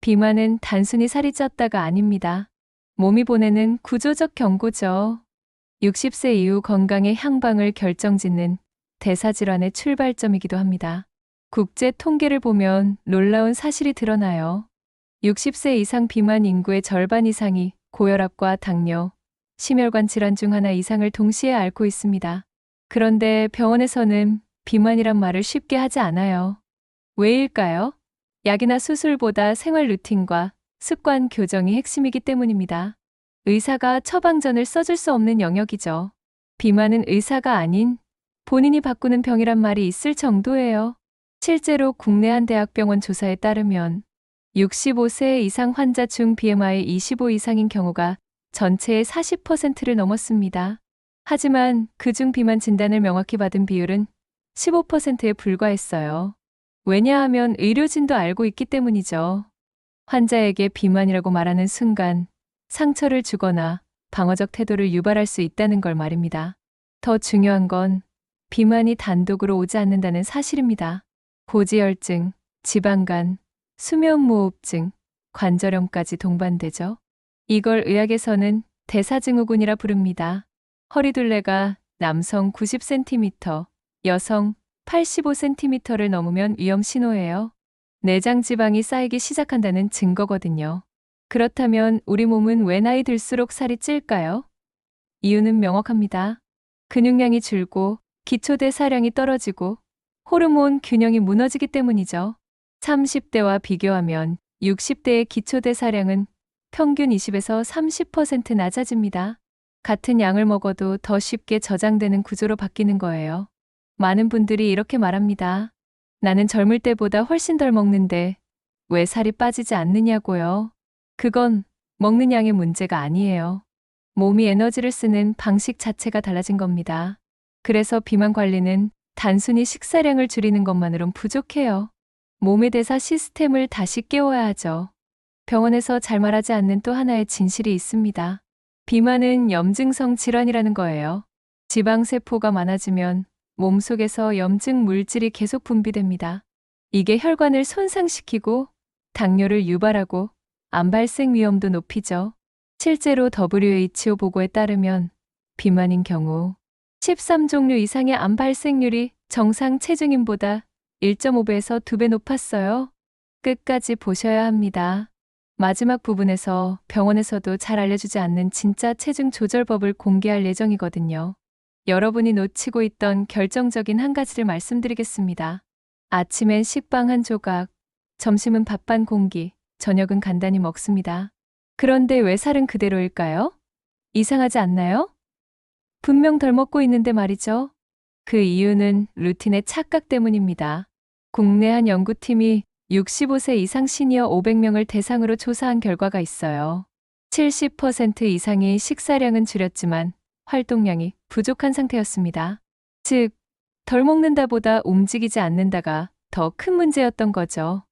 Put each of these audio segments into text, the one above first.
비만은 단순히 살이 쪘다가 아닙니다. 몸이 보내는 구조적 경고죠. 60세 이후 건강의 향방을 결정짓는 대사질환의 출발점이기도 합니다. 국제 통계를 보면 놀라운 사실이 드러나요. 60세 이상 비만 인구의 절반 이상이 고혈압과 당뇨, 심혈관 질환 중 하나 이상을 동시에 앓고 있습니다. 그런데 병원에서는 비만이란 말을 쉽게 하지 않아요. 왜일까요? 약이나 수술보다 생활 루틴과 습관 교정이 핵심이기 때문입니다. 의사가 처방전을 써줄 수 없는 영역이죠. 비만은 의사가 아닌 본인이 바꾸는 병이란 말이 있을 정도예요. 실제로 국내 한 대학병원 조사에 따르면 65세 이상 환자 중 BMI 25 이상인 경우가 전체의 40%를 넘었습니다. 하지만 그중 비만 진단을 명확히 받은 비율은 15%에 불과했어요. 왜냐하면 의료진도 알고 있기 때문이죠. 환자에게 비만이라고 말하는 순간 상처를 주거나 방어적 태도를 유발할 수 있다는 걸 말입니다. 더 중요한 건 비만이 단독으로 오지 않는다는 사실입니다. 고지혈증, 지방간, 수면무호흡증, 관절염까지 동반되죠. 이걸 의학에서는 대사증후군이라 부릅니다. 허리둘레가 남성 90cm, 여성 85cm를 넘으면 위험 신호예요. 내장 지방이 쌓이기 시작한다는 증거거든요. 그렇다면 우리 몸은 왜 나이 들수록 살이 찔까요? 이유는 명확합니다. 근육량이 줄고 기초대사량이 떨어지고 호르몬 균형이 무너지기 때문이죠. 30대와 비교하면 60대의 기초대사량은 평균 20에서 30% 낮아집니다. 같은 양을 먹어도 더 쉽게 저장되는 구조로 바뀌는 거예요. 많은 분들이 이렇게 말합니다. 나는 젊을 때보다 훨씬 덜 먹는데 왜 살이 빠지지 않느냐고요. 그건 먹는 양의 문제가 아니에요. 몸이 에너지를 쓰는 방식 자체가 달라진 겁니다. 그래서 비만 관리는 단순히 식사량을 줄이는 것만으론 부족해요. 몸의 대사 시스템을 다시 깨워야 하죠. 병원에서 잘 말하지 않는 또 하나의 진실이 있습니다. 비만은 염증성 질환이라는 거예요. 지방세포가 많아지면 몸속에서 염증 물질이 계속 분비됩니다. 이게 혈관을 손상시키고 당뇨를 유발하고 암 발생 위험도 높이죠. 실제로 WHO 보고에 따르면 비만인 경우 13종류 이상의 암 발생률이 정상 체중인보다 1.5배에서 2배 높았어요. 끝까지 보셔야 합니다. 마지막 부분에서 병원에서도 잘 알려주지 않는 진짜 체중 조절법을 공개할 예정이거든요. 여러분이 놓치고 있던 결정적인 한 가지를 말씀드리겠습니다. 아침엔 식빵 한 조각, 점심은 밥 반 공기, 저녁은 간단히 먹습니다. 그런데 왜 살은 그대로일까요? 이상하지 않나요? 분명 덜 먹고 있는데 말이죠. 그 이유는 루틴의 착각 때문입니다. 국내 한 연구팀이 65세 이상 시니어 500명을 대상으로 조사한 결과가 있어요. 70% 이상이 식사량은 줄였지만 활동량이 부족한 상태였습니다. 즉, 덜 먹는다보다 움직이지 않는다가 더 큰 문제였던 거죠.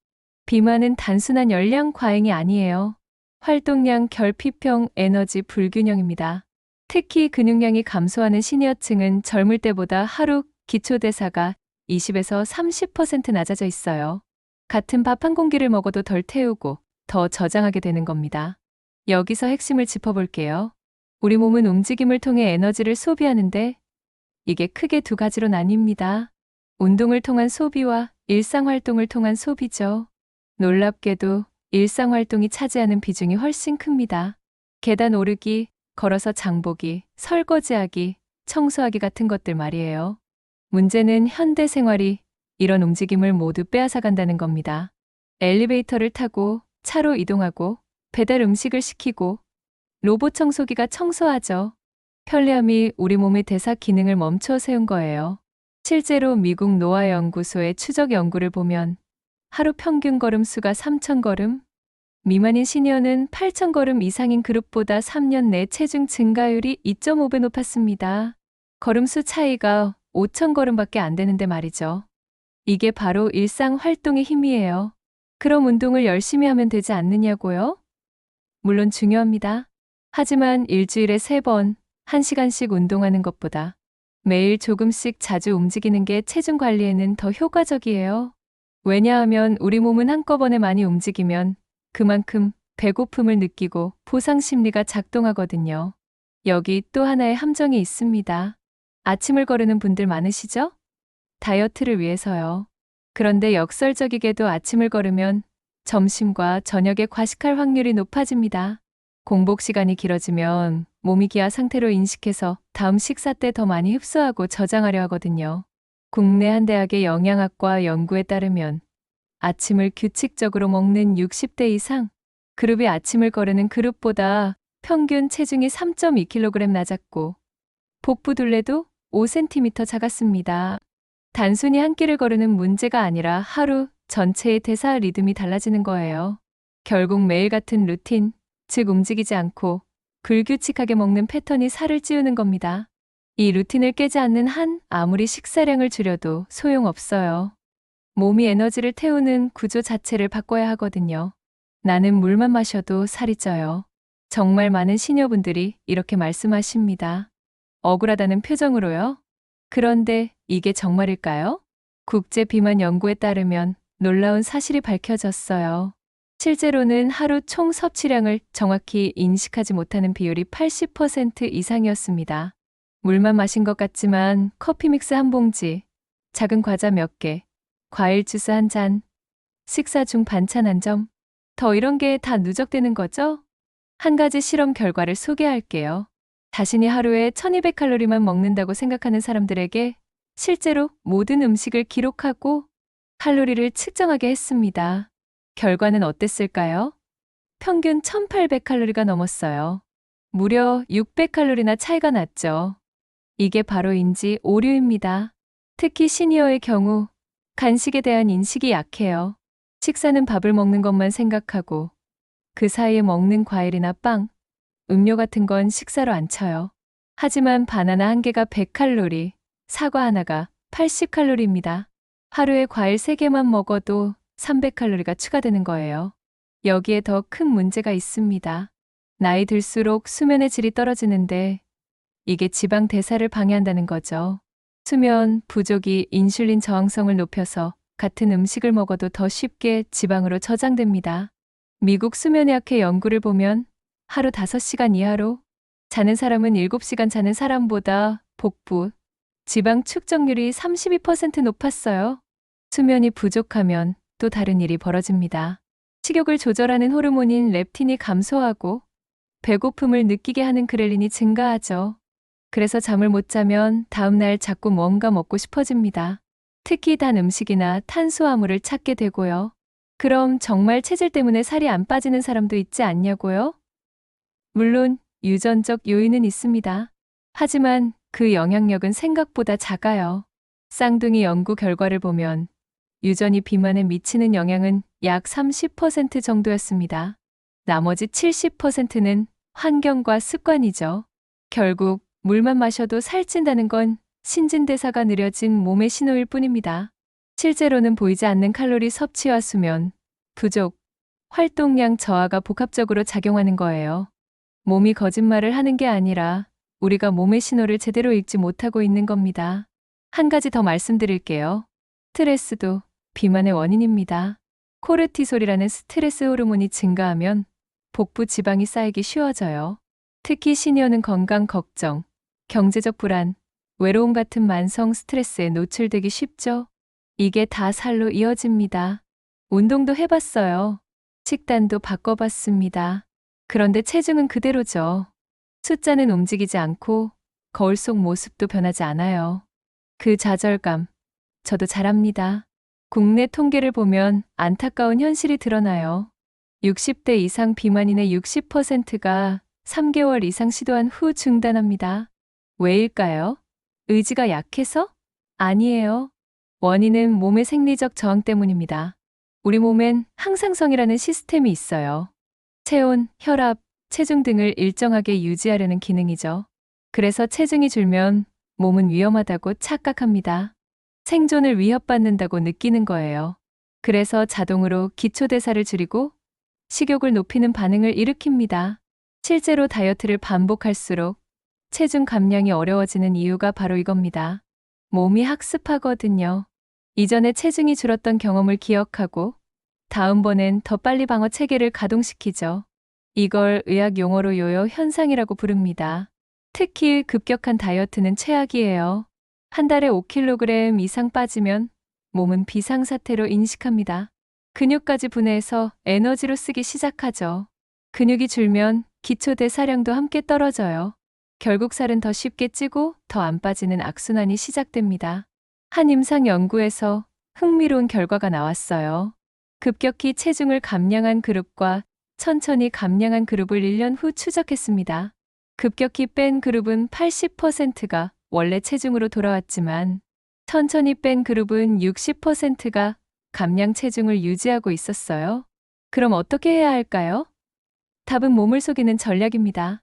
비만은 단순한 열량 과잉이 아니에요. 활동량 결핍형 에너지 불균형입니다. 특히 근육량이 감소하는 시니어층은 젊을 때보다 하루 기초대사가 20에서 30% 낮아져 있어요. 같은 밥 한 공기를 먹어도 덜 태우고 더 저장하게 되는 겁니다. 여기서 핵심을 짚어볼게요. 우리 몸은 움직임을 통해 에너지를 소비하는데 이게 크게 두 가지로 나뉩니다. 운동을 통한 소비와 일상활동을 통한 소비죠. 놀랍게도 일상활동이 차지하는 비중이 훨씬 큽니다. 계단 오르기, 걸어서 장보기, 설거지하기, 청소하기 같은 것들 말이에요. 문제는 현대 생활이 이런 움직임을 모두 빼앗아 간다는 겁니다. 엘리베이터를 타고 차로 이동하고 배달 음식을 시키고 로봇 청소기가 청소하죠. 편리함이 우리 몸의 대사 기능을 멈춰 세운 거예요. 실제로 미국 노아 연구소의 추적 연구를 보면 하루 평균 걸음수가 3,000걸음, 미만인 시니어는 8,000걸음 이상인 그룹보다 3년 내 체중 증가율이 2.5배 높았습니다. 걸음수 차이가 5,000걸음밖에 안 되는데 말이죠. 이게 바로 일상 활동의 힘이에요. 그럼 운동을 열심히 하면 되지 않느냐고요? 물론 중요합니다. 하지만 일주일에 3번, 1시간씩 운동하는 것보다 매일 조금씩 자주 움직이는 게 체중 관리에는 더 효과적이에요. 왜냐하면 우리 몸은 한꺼번에 많이 움직이면 그만큼 배고픔을 느끼고 보상 심리가 작동하거든요. 여기 또 하나의 함정이 있습니다. 아침을 거르는 분들 많으시죠? 다이어트를 위해서요. 그런데 역설적이게도 아침을 거르면 점심과 저녁에 과식할 확률이 높아집니다. 공복 시간이 길어지면 몸이 기아 상태로 인식해서 다음 식사 때 더 많이 흡수하고 저장하려 하거든요. 국내 한 대학의 영양학과 연구에 따르면 아침을 규칙적으로 먹는 60대 이상 그룹이 아침을 거르는 그룹보다 평균 체중이 3.2kg 낮았고 복부 둘레도 5cm 작았습니다. 단순히 한 끼를 거르는 문제가 아니라 하루 전체의 대사 리듬이 달라지는 거예요. 결국 매일 같은 루틴, 즉 움직이지 않고 불규칙하게 먹는 패턴이 살을 찌우는 겁니다. 이 루틴을 깨지 않는 한 아무리 식사량을 줄여도 소용없어요. 몸이 에너지를 태우는 구조 자체를 바꿔야 하거든요. 나는 물만 마셔도 살이 쪄요. 정말 많은 시니어분들이 이렇게 말씀하십니다. 억울하다는 표정으로요. 그런데 이게 정말일까요? 국제 비만 연구에 따르면 놀라운 사실이 밝혀졌어요. 실제로는 하루 총 섭취량을 정확히 인식하지 못하는 비율이 80% 이상이었습니다. 물만 마신 것 같지만 커피 믹스 한 봉지, 작은 과자 몇 개, 과일 주스 한 잔, 식사 중 반찬 한 점, 더 이런 게 다 누적되는 거죠? 한 가지 실험 결과를 소개할게요. 자신이 하루에 1200칼로리만 먹는다고 생각하는 사람들에게 실제로 모든 음식을 기록하고 칼로리를 측정하게 했습니다. 결과는 어땠을까요? 평균 1800칼로리가 넘었어요. 무려 600칼로리나 차이가 났죠. 이게 바로 인지 오류입니다. 특히 시니어의 경우 간식에 대한 인식이 약해요. 식사는 밥을 먹는 것만 생각하고 그 사이에 먹는 과일이나 빵, 음료 같은 건 식사로 안 쳐요. 하지만 바나나 한 개가 100칼로리, 사과 하나가 80칼로리입니다. 하루에 과일 3개만 먹어도 300칼로리가 추가되는 거예요. 여기에 더 큰 문제가 있습니다. 나이 들수록 수면의 질이 떨어지는데 이게 지방 대사를 방해한다는 거죠. 수면 부족이 인슐린 저항성을 높여서 같은 음식을 먹어도 더 쉽게 지방으로 저장됩니다. 미국 수면의학회 연구를 보면 하루 5시간 이하로 자는 사람은 7시간 자는 사람보다 복부, 지방 축적률이 32% 높았어요. 수면이 부족하면 또 다른 일이 벌어집니다. 식욕을 조절하는 호르몬인 렙틴이 감소하고 배고픔을 느끼게 하는 그렐린이 증가하죠. 그래서 잠을 못 자면 다음날 자꾸 뭔가 먹고 싶어집니다. 특히 단 음식이나 탄수화물을 찾게 되고요. 그럼 정말 체질 때문에 살이 안 빠지는 사람도 있지 않냐고요? 물론 유전적 요인은 있습니다. 하지만 그 영향력은 생각보다 작아요. 쌍둥이 연구 결과를 보면 유전이 비만에 미치는 영향은 약 30% 정도였습니다. 나머지 70%는 환경과 습관이죠. 결국 물만 마셔도 살찐다는 건 신진대사가 느려진 몸의 신호일 뿐입니다. 실제로는 보이지 않는 칼로리 섭취와 수면, 부족, 활동량 저하가 복합적으로 작용하는 거예요. 몸이 거짓말을 하는 게 아니라 우리가 몸의 신호를 제대로 읽지 못하고 있는 겁니다. 한 가지 더 말씀드릴게요. 스트레스도 비만의 원인입니다. 코르티솔이라는 스트레스 호르몬이 증가하면 복부 지방이 쌓이기 쉬워져요. 특히 시니어는 건강 걱정, 경제적 불안, 외로움 같은 만성 스트레스에 노출되기 쉽죠. 이게 다 살로 이어집니다. 운동도 해봤어요. 식단도 바꿔봤습니다. 그런데 체중은 그대로죠. 숫자는 움직이지 않고 거울 속 모습도 변하지 않아요. 그 좌절감, 저도 잘 압니다. 국내 통계를 보면 안타까운 현실이 드러나요. 60대 이상 비만인의 60%가 3개월 이상 시도한 후 중단합니다. 왜일까요? 의지가 약해서? 아니에요. 원인은 몸의 생리적 저항 때문입니다. 우리 몸엔 항상성이라는 시스템이 있어요. 체온, 혈압, 체중 등을 일정하게 유지하려는 기능이죠. 그래서 체중이 줄면 몸은 위험하다고 착각합니다. 생존을 위협받는다고 느끼는 거예요. 그래서 자동으로 기초대사를 줄이고 식욕을 높이는 반응을 일으킵니다. 실제로 다이어트를 반복할수록 체중 감량이 어려워지는 이유가 바로 이겁니다. 몸이 학습하거든요. 이전에 체중이 줄었던 경험을 기억하고 다음번엔 더 빨리 방어 체계를 가동시키죠. 이걸 의학 용어로 요요 현상이라고 부릅니다. 특히 급격한 다이어트는 최악이에요. 한 달에 5kg 이상 빠지면 몸은 비상사태로 인식합니다. 근육까지 분해해서 에너지로 쓰기 시작하죠. 근육이 줄면 기초 대사량도 함께 떨어져요. 결국 살은 더 쉽게 찌고 더 안 빠지는 악순환이 시작됩니다. 한 임상 연구에서 흥미로운 결과가 나왔어요. 급격히 체중을 감량한 그룹과 천천히 감량한 그룹을 1년 후 추적했습니다. 급격히 뺀 그룹은 80%가 원래 체중으로 돌아왔지만 천천히 뺀 그룹은 60%가 감량 체중을 유지하고 있었어요. 그럼 어떻게 해야 할까요? 답은 몸을 속이는 전략입니다.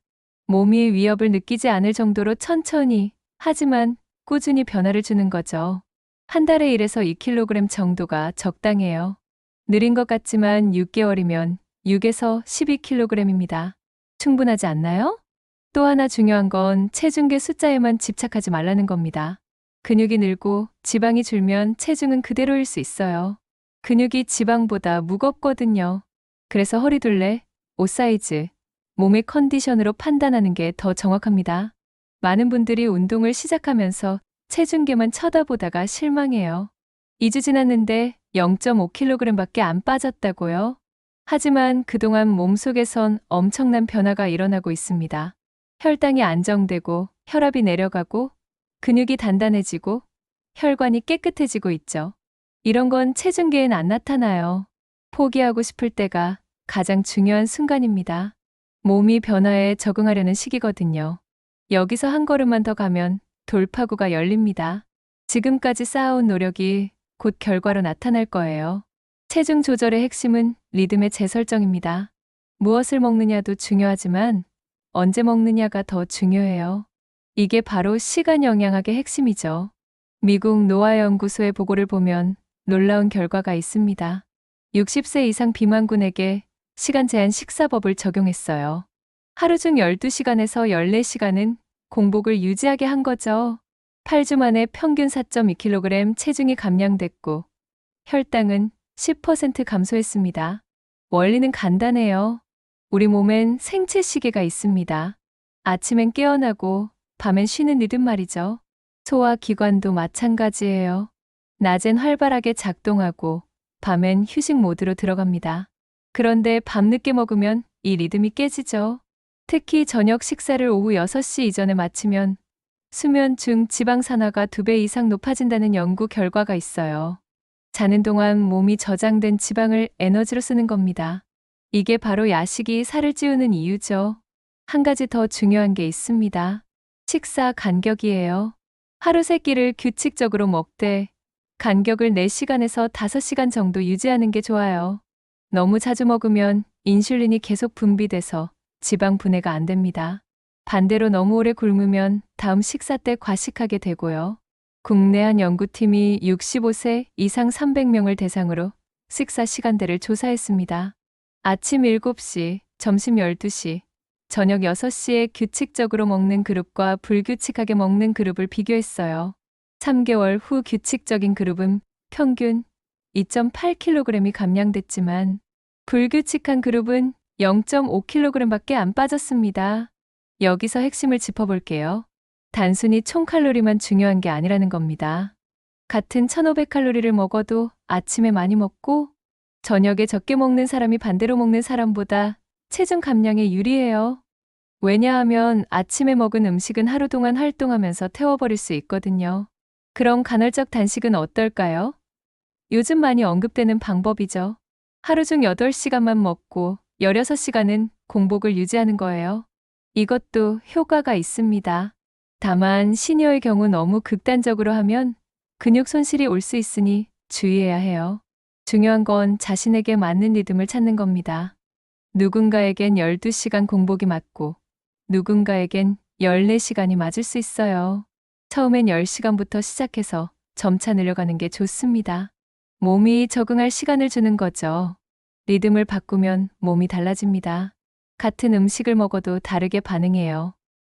몸이 위협을 느끼지 않을 정도로 천천히, 하지만 꾸준히 변화를 주는 거죠. 한 달에 1에서 2kg 정도가 적당해요. 느린 것 같지만 6개월이면 6에서 12kg입니다. 충분하지 않나요? 또 하나 중요한 건 체중계 숫자에만 집착하지 말라는 겁니다. 근육이 늘고 지방이 줄면 체중은 그대로일 수 있어요. 근육이 지방보다 무겁거든요. 그래서 허리둘레, 옷 사이즈, 몸의 컨디션으로 판단하는 게 더 정확합니다. 많은 분들이 운동을 시작하면서 체중계만 쳐다보다가 실망해요. 2주 지났는데 0.5kg밖에 안 빠졌다고요? 하지만 그동안 몸속에선 엄청난 변화가 일어나고 있습니다. 혈당이 안정되고 혈압이 내려가고 근육이 단단해지고 혈관이 깨끗해지고 있죠. 이런 건 체중계엔 안 나타나요. 포기하고 싶을 때가 가장 중요한 순간입니다. 몸이 변화에 적응하려는 시기거든요. 여기서 한 걸음만 더 가면 돌파구가 열립니다. 지금까지 쌓아온 노력이 곧 결과로 나타날 거예요. 체중 조절의 핵심은 리듬의 재설정입니다. 무엇을 먹느냐도 중요하지만 언제 먹느냐가 더 중요해요. 이게 바로 시간 영양학의 핵심이죠. 미국 노아 연구소의 보고를 보면 놀라운 결과가 있습니다. 60세 이상 비만군에게 시간 제한 식사법을 적용했어요. 하루 중 12시간에서 14시간은 공복을 유지하게 한 거죠. 8주 만에 평균 4.2kg 체중이 감량됐고 혈당은 10% 감소했습니다. 원리는 간단해요. 우리 몸엔 생체 시계가 있습니다. 아침엔 깨어나고 밤엔 쉬는 리듬 말이죠. 소화기관도 마찬가지예요. 낮엔 활발하게 작동하고 밤엔 휴식 모드로 들어갑니다. 그런데 밤늦게 먹으면 이 리듬이 깨지죠. 특히 저녁 식사를 오후 6시 이전에 마치면 수면 중 지방 산화가 2배 이상 높아진다는 연구 결과가 있어요. 자는 동안 몸이 저장된 지방을 에너지로 쓰는 겁니다. 이게 바로 야식이 살을 찌우는 이유죠. 한 가지 더 중요한 게 있습니다. 식사 간격이에요. 하루 3끼를 규칙적으로 먹되 간격을 4시간에서 5시간 정도 유지하는 게 좋아요. 너무 자주 먹으면 인슐린이 계속 분비돼서 지방 분해가 안 됩니다. 반대로 너무 오래 굶으면 다음 식사 때 과식하게 되고요. 국내 한 연구팀이 65세 이상 300명을 대상으로 식사 시간대를 조사했습니다. 아침 7시, 점심 12시, 저녁 6시에 규칙적으로 먹는 그룹과 불규칙하게 먹는 그룹을 비교했어요. 3개월 후 규칙적인 그룹은 평균 2.8kg이 감량됐지만 불규칙한 그룹은 0.5kg밖에 안 빠졌습니다. 여기서 핵심을 짚어볼게요. 단순히 총칼로리만 중요한 게 아니라는 겁니다. 같은 1500칼로리를 먹어도 아침에 많이 먹고 저녁에 적게 먹는 사람이 반대로 먹는 사람보다 체중 감량에 유리해요. 왜냐하면 아침에 먹은 음식은 하루 동안 활동하면서 태워버릴 수 있거든요. 그럼 간헐적 단식은 어떨까요? 요즘 많이 언급되는 방법이죠. 하루 중 8시간만 먹고 16시간은 공복을 유지하는 거예요. 이것도 효과가 있습니다. 다만 시니어의 경우 너무 극단적으로 하면 근육 손실이 올 수 있으니 주의해야 해요. 중요한 건 자신에게 맞는 리듬을 찾는 겁니다. 누군가에겐 12시간 공복이 맞고 누군가에겐 14시간이 맞을 수 있어요. 처음엔 10시간부터 시작해서 점차 늘려가는 게 좋습니다. 몸이 적응할 시간을 주는 거죠. 리듬을 바꾸면 몸이 달라집니다. 같은 음식을 먹어도 다르게 반응해요.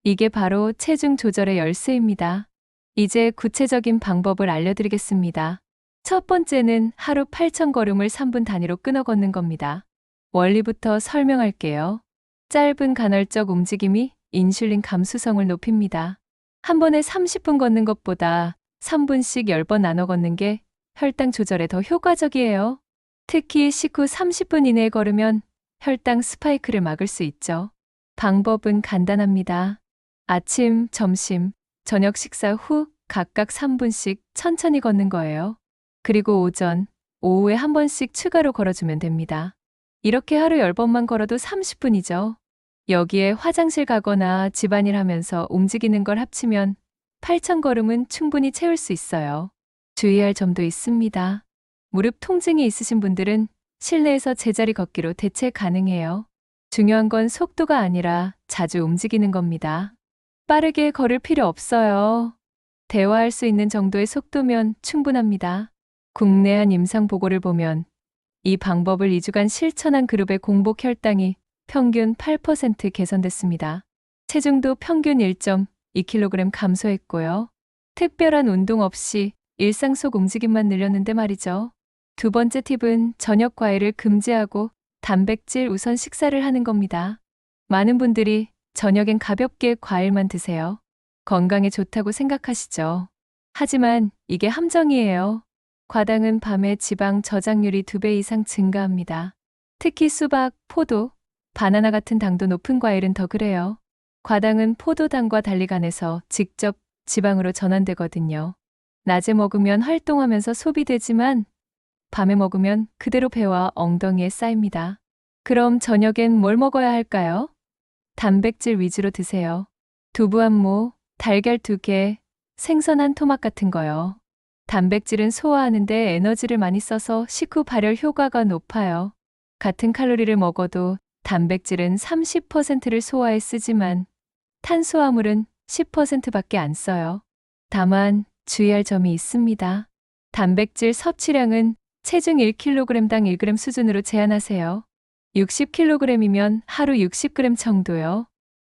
이게 바로 체중 조절의 열쇠입니다. 이제 구체적인 방법을 알려드리겠습니다. 첫 번째는 하루 8,000걸음을 3분 단위로 끊어 걷는 겁니다. 원리부터 설명할게요. 짧은 간헐적 움직임이 인슐린 감수성을 높입니다. 한 번에 30분 걷는 것보다 3분씩 10번 나눠 걷는 게 혈당 조절에 더 효과적이에요. 특히 식후 30분 이내에 걸으면 혈당 스파이크를 막을 수 있죠. 방법은 간단합니다. 아침, 점심, 저녁 식사 후 각각 3분씩 천천히 걷는 거예요. 그리고 오전, 오후에 한 번씩 추가로 걸어주면 됩니다. 이렇게 하루 10번만 걸어도 30분이죠. 여기에 화장실 가거나 집안일 하면서 움직이는 걸 합치면 8,000걸음은 충분히 채울 수 있어요. 주의할 점도 있습니다. 무릎 통증이 있으신 분들은 실내에서 제자리 걷기로 대체 가능해요. 중요한 건 속도가 아니라 자주 움직이는 겁니다. 빠르게 걸을 필요 없어요. 대화할 수 있는 정도의 속도면 충분합니다. 국내 한 임상 보고를 보면 이 방법을 2주간 실천한 그룹의 공복 혈당이 평균 8% 개선됐습니다. 체중도 평균 1.2kg 감소했고요. 특별한 운동 없이 일상 속 움직임만 늘렸는데 말이죠. 두 번째 팁은 저녁 과일을 금지하고 단백질 우선 식사를 하는 겁니다. 많은 분들이 저녁엔 가볍게 과일만 드세요. 건강에 좋다고 생각하시죠. 하지만 이게 함정이에요. 과당은 밤에 지방 저장률이 2배 이상 증가합니다. 특히 수박, 포도, 바나나 같은 당도 높은 과일은 더 그래요. 과당은 포도당과 달리 간에서 직접 지방으로 전환되거든요. 낮에 먹으면 활동하면서 소비되지만 밤에 먹으면 그대로 배와 엉덩이에 쌓입니다. 그럼 저녁엔 뭘 먹어야 할까요? 단백질 위주로 드세요. 두부 한 모, 달걀 2개, 생선 한 토막 같은 거요. 단백질은 소화하는데 에너지를 많이 써서 식후 발열 효과가 높아요. 같은 칼로리를 먹어도 단백질은 30%를 소화에 쓰지만 탄수화물은 10%밖에 안 써요. 다만 주의할 점이 있습니다. 단백질 섭취량은 체중 1kg당 1g 수준으로 제한하세요. 60kg이면 하루 60g 정도요.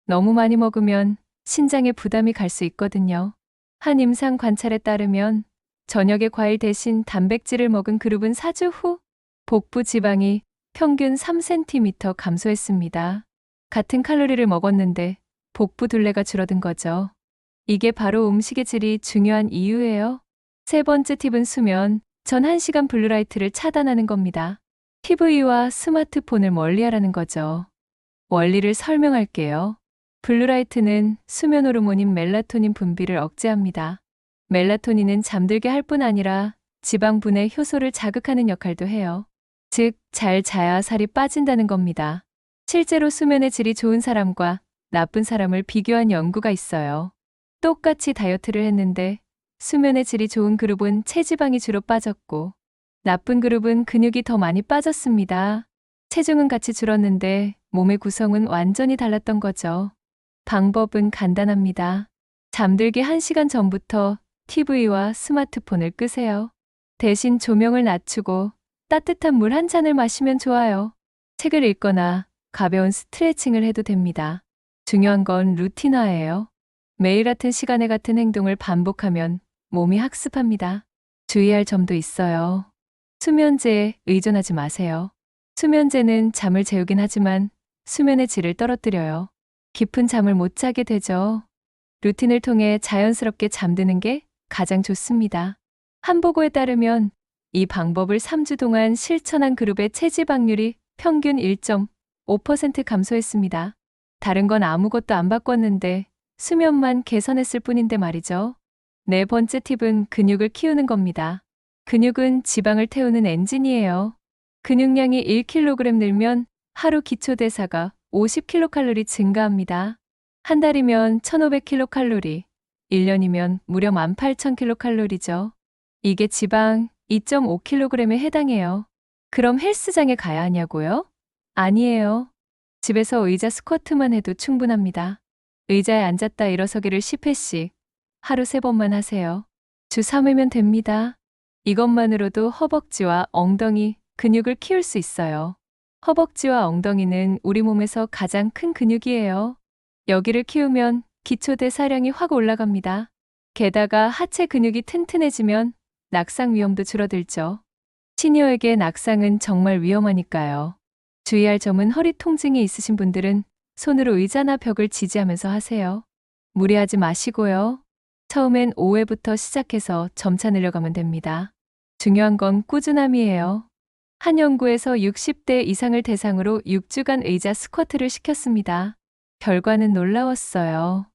너무 많이 먹으면 신장에 부담이 갈 수 있거든요. 한 임상 관찰에 따르면 저녁에 과일 대신 단백질을 먹은 그룹은 4주 후 복부 지방이 평균 3cm 감소했습니다. 같은 칼로리를 먹었는데 복부 둘레가 줄어든 거죠. 이게 바로 음식의 질이 중요한 이유예요. 세 번째 팁은 수면, 전 1시간 블루라이트를 차단하는 겁니다. TV와 스마트폰을 멀리하라는 거죠. 원리를 설명할게요. 블루라이트는 수면 호르몬인 멜라토닌 분비를 억제합니다. 멜라토닌은 잠들게 할 뿐 아니라 지방분해 효소를 자극하는 역할도 해요. 즉, 잘 자야 살이 빠진다는 겁니다. 실제로 수면의 질이 좋은 사람과 나쁜 사람을 비교한 연구가 있어요. 똑같이 다이어트를 했는데 수면의 질이 좋은 그룹은 체지방이 주로 빠졌고 나쁜 그룹은 근육이 더 많이 빠졌습니다. 체중은 같이 줄었는데 몸의 구성은 완전히 달랐던 거죠. 방법은 간단합니다. 잠들기 1시간 전부터 TV와 스마트폰을 끄세요. 대신 조명을 낮추고 따뜻한 물 한 잔을 마시면 좋아요. 책을 읽거나 가벼운 스트레칭을 해도 됩니다. 중요한 건 루틴화예요. 매일 같은 시간에 같은 행동을 반복하면 몸이 학습합니다. 주의할 점도 있어요. 수면제에 의존하지 마세요. 수면제는 잠을 재우긴 하지만 수면의 질을 떨어뜨려요. 깊은 잠을 못 자게 되죠. 루틴을 통해 자연스럽게 잠드는 게 가장 좋습니다. 한 보고에 따르면 이 방법을 3주 동안 실천한 그룹의 체지방률이 평균 1.5% 감소했습니다. 다른 건 아무것도 안 바꿨는데 수면만 개선했을 뿐인데 말이죠. 네 번째 팁은 근육을 키우는 겁니다. 근육은 지방을 태우는 엔진이에요. 근육량이 1kg 늘면 하루 기초대사가 50kcal 증가합니다. 한 달이면 1500kcal, 1년이면 무려 18,000kcal죠. 이게 지방 2.5kg에 해당해요. 그럼 헬스장에 가야 하냐고요? 아니에요. 집에서 의자 스쿼트만 해도 충분합니다. 의자에 앉았다 일어서기를 10회씩 하루 3번만 하세요. 주 3회면 됩니다. 이것만으로도 허벅지와 엉덩이 근육을 키울 수 있어요. 허벅지와 엉덩이는 우리 몸에서 가장 큰 근육이에요. 여기를 키우면 기초대사량이 확 올라갑니다. 게다가 하체 근육이 튼튼해지면 낙상 위험도 줄어들죠. 시니어에게 낙상은 정말 위험하니까요. 주의할 점은 허리 통증이 있으신 분들은 손으로 의자나 벽을 지지하면서 하세요. 무리하지 마시고요. 처음엔 5회부터 시작해서 점차 늘려가면 됩니다. 중요한 건 꾸준함이에요. 한 연구에서 60대 이상을 대상으로 6주간 의자 스쿼트를 시켰습니다. 결과는 놀라웠어요.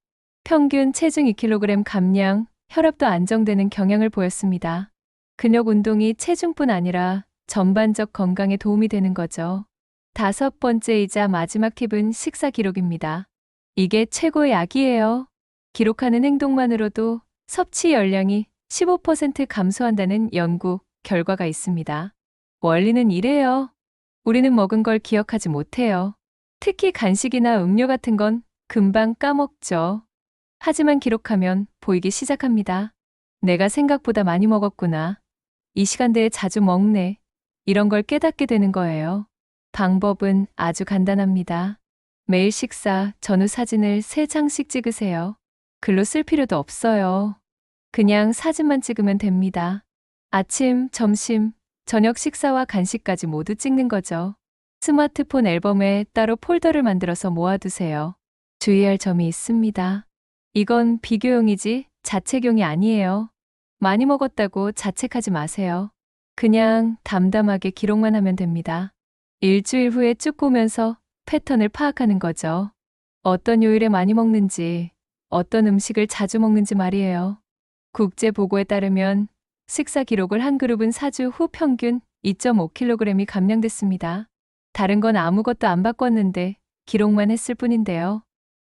평균 체중 2kg 감량, 혈압도 안정되는 경향을 보였습니다. 근력 운동이 체중뿐 아니라 전반적 건강에 도움이 되는 거죠. 5번째이자 마지막 팁은 식사 기록입니다. 이게 최고의 약이에요. 기록하는 행동만으로도 섭취 열량이 15% 감소한다는 연구 결과가 있습니다. 원리는 이래요. 우리는 먹은 걸 기억하지 못해요. 특히 간식이나 음료 같은 건 금방 까먹죠. 하지만 기록하면 보이기 시작합니다. 내가 생각보다 많이 먹었구나. 이 시간대에 자주 먹네. 이런 걸 깨닫게 되는 거예요. 방법은 아주 간단합니다. 매일 식사 전후 사진을 3장씩 찍으세요. 글로 쓸 필요도 없어요. 그냥 사진만 찍으면 됩니다. 아침, 점심, 저녁 식사와 간식까지 모두 찍는 거죠. 스마트폰 앨범에 따로 폴더를 만들어서 모아두세요. 주의할 점이 있습니다. 이건 비교용이지 자책용이 아니에요. 많이 먹었다고 자책하지 마세요. 그냥 담담하게 기록만 하면 됩니다. 일주일 후에 쭉 보면서 패턴을 파악하는 거죠. 어떤 요일에 많이 먹는지, 어떤 음식을 자주 먹는지 말이에요. 국제보고에 따르면 식사 기록을 한 그룹은 4주 후 평균 2.5kg이 감량됐습니다. 다른 건 아무것도 안 바꿨는데 기록만 했을 뿐인데요.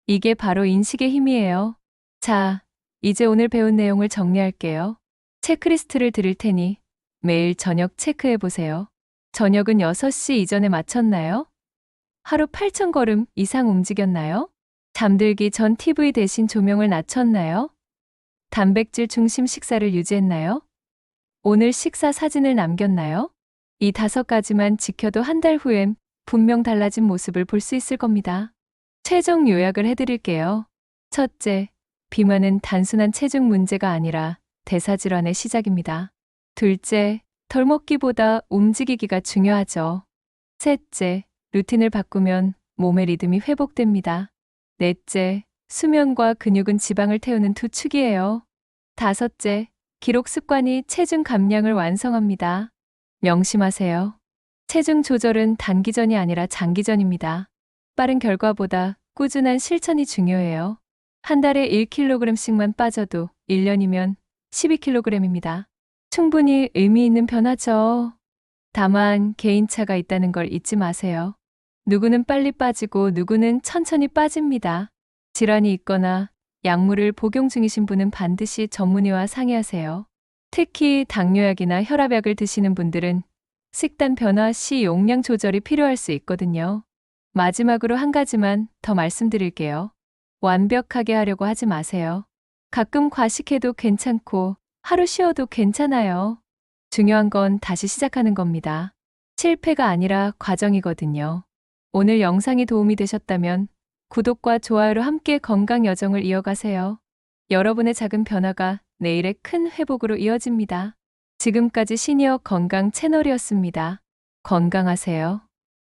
이게 바로 인식의 힘이에요. 자, 이제 오늘 배운 내용을 정리할게요. 체크리스트를 드릴 테니 매일 저녁 체크해 보세요. 저녁은 6시 이전에 마쳤나요? 하루 8,000걸음 이상 움직였나요? 잠들기 전 TV 대신 조명을 낮췄나요? 단백질 중심 식사를 유지했나요? 오늘 식사 사진을 남겼나요? 이 5가지만 지켜도 한 달 후엔 분명 달라진 모습을 볼 수 있을 겁니다. 최종 요약을 해드릴게요. 첫째, 비만은 단순한 체중 문제가 아니라 대사질환의 시작입니다. 둘째, 덜 먹기보다 움직이기가 중요하죠. 셋째, 루틴을 바꾸면 몸의 리듬이 회복됩니다. 넷째, 수면과 근육은 지방을 태우는 두 축이에요. 다섯째, 기록 습관이 체중 감량을 완성합니다. 명심하세요. 체중 조절은 단기전이 아니라 장기전입니다. 빠른 결과보다 꾸준한 실천이 중요해요. 한 달에 1kg씩만 빠져도 1년이면 12kg입니다. 충분히 의미 있는 변화죠. 다만 개인차가 있다는 걸 잊지 마세요. 누구는 빨리 빠지고 누구는 천천히 빠집니다. 질환이 있거나 약물을 복용 중이신 분은 반드시 전문의와 상의하세요. 특히 당뇨약이나 혈압약을 드시는 분들은 식단 변화 시 용량 조절이 필요할 수 있거든요. 마지막으로 한 가지만 더 말씀드릴게요. 완벽하게 하려고 하지 마세요. 가끔 과식해도 괜찮고 하루 쉬어도 괜찮아요. 중요한 건 다시 시작하는 겁니다. 실패가 아니라 과정이거든요. 오늘 영상이 도움이 되셨다면 구독과 좋아요로 함께 건강 여정을 이어가세요. 여러분의 작은 변화가 내일의 큰 회복으로 이어집니다. 지금까지 시니어 건강 채널이었습니다. 건강하세요.